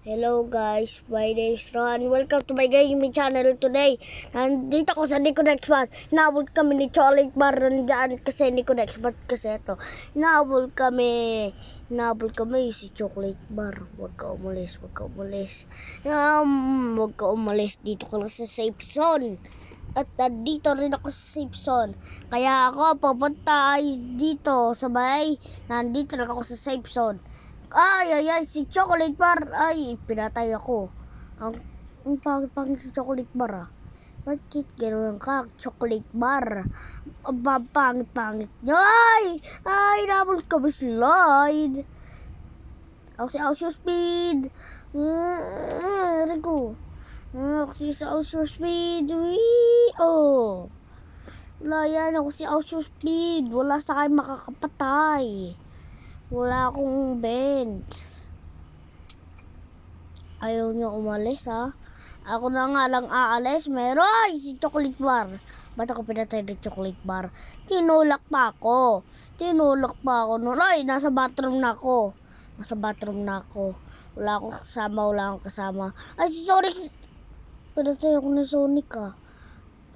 Hello guys, my name is Ron. Welcome to my gaming channel today. Nandito ko sa Nico Next Bot. Inaabot kami ni Chocolate Bar nandyan kasi Nico Next Bot kasi ito. Inaabot kami si Chocolate Bar. Huwag ka umalis. Huwag ka umalis. Dito ka lang sa safe zone. At dito rin ako sa safe zone. Kaya ako pupunta dito sabay. Nandito lang ako sa safe zone. Ay, si Chocolate Bar. Ay, pinatay ako. Ang pangit si Chocolate Bar ah. Bakit gano'n ka, Chocolate Bar? Pangit nyo. Ay, nabol ka ba slide? Ako si Speed. Rico. Ako si Speed. Oh. Wala yan, ako si Speed. Wala sa akin makakapatay. Wala akong bend. Ayaw niyo umalis ha. Ako na nga lang aalis. Meron si Chocolate Bar. Ba't ako pinatay ng Chocolate Bar? Tinulak pa ako noon. Ay, nasa bathroom na ako. Wala akong kasama. Ay, si Sonic. Pinatay ako ni Sonic ah.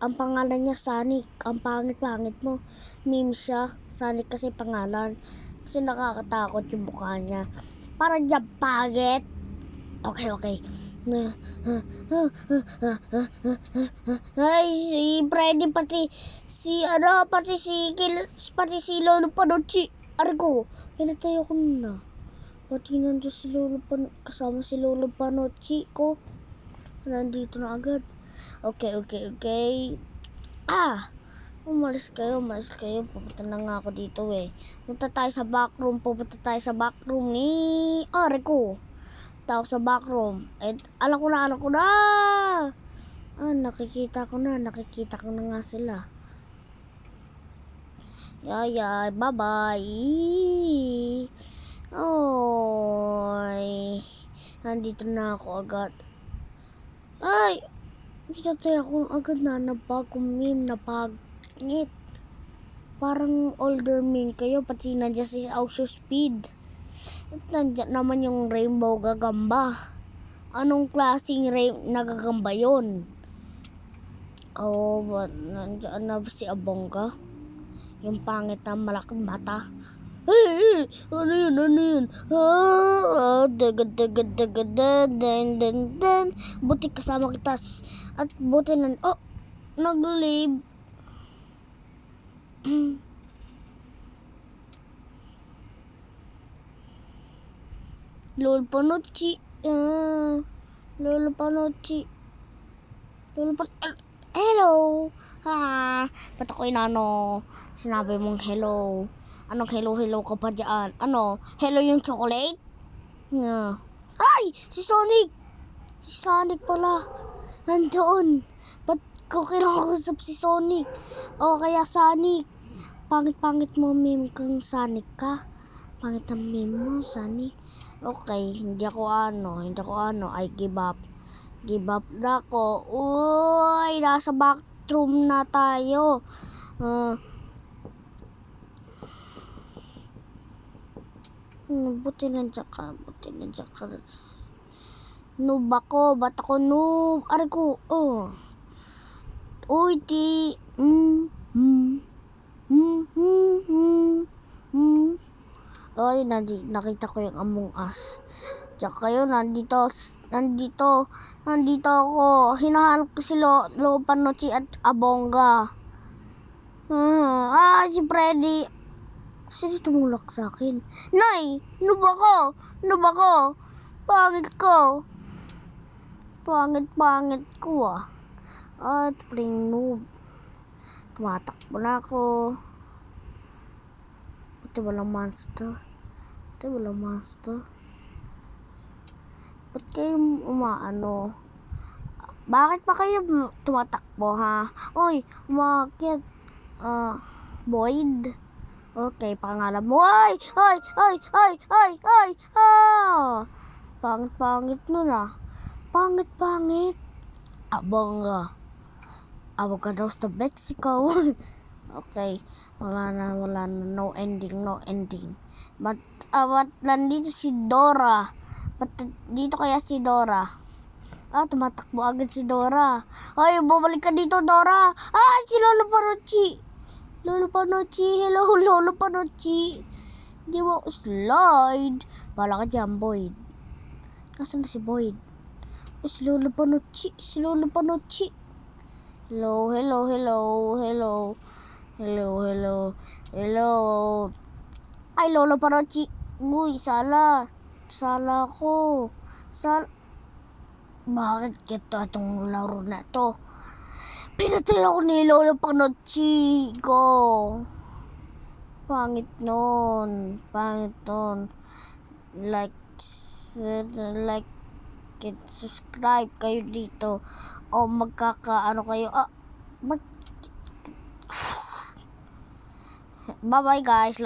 Ang pangalan niya Sonic. Ang pangit mo. Meme siya. Sonic kasi pangalan. Kasi nakakatakot yung mukha niya. Parang niya pangit. Okay. Ay, si Freddy pati si Lolo Panucci. Argo, pinatay ako na. Pati nandun si Lolo kasama si Lolo Panucci ko. Nandito na agad. Okay. Umalis kayo. Pupunta na nga ako dito eh. Pupunta tayo sa backroom ni Rico. Tawag sa backroom. Alam ko na. Nakikita ko na nga sila. Yay, bye-bye. Oy. Nandito na ako agad. Ay! Pinatay ako agad na bagong meme na pangit. Parang older meme kayo. Pati nandiyan si Ausyo Speed. At nandiyan naman yung Rainbow Gagamba. Anong klaseng nagagamba yun? Nandiyan na si Abongga. Yung pangit na malaking mata. Hey! Ano yun? Buti kasama kita. At buti nag-leave. Lolo Panucci. Hello. Ba't ako sinabi mong hello? Anong hello ka pa dyan? Hello yung chocolate? Ay! Si Sonic pala. Nandoon. Ba't ko kinakausap si Sonic? Kaya Sonic. Pangit mo meme kang Sonic ka. Pangit ang meme mo, Sonic. Okay, hindi ako I give up. Give up na ako. Uy, nasa bathroom na tayo. Buti nandiyan ka. Noob ako. Ba't ako noob? Aray ko. Uy, Ay, nakita ko yung Among Us. Diyan kayo, nandito ako. Hinahanap ko si Lolo Panucci at Abongga. Si Freddy. Sino tumulak sa akin? Nay! Noob ako! Pangit ko. Pangit ko ah. Pring noob. Tumatakbo na ako. Ito walang monster. Ba't kayo Bakit pa kayo tumatakbo ha? Oy, umakyat. Boyd. Okay, pangalan mo. Ay! Pangit mo na. Pangit. Abongga daw sa Mexico. Okay. Wala na. No ending. But nandito si Dora. Ba't dito kaya si Dora? Tumatakbo agad si Dora. Ay, bumalik ka dito, Dora. Si Lolo Panucci. Lolo Panucci. Hello, Lolo Panucci. Di mo slide. Bala ka dyan, Boyd. Nasaan na si Boyd? Si Lolo Panucci. Hello. Ay, Lolo Panucci. Uy, sala ko. Bakit kito itong laro na to? Pinatay ako ni Lolo Panucci ko. Pangit nun. Like it, subscribe kayo dito. O magkakaano kayo. Bye bye guys.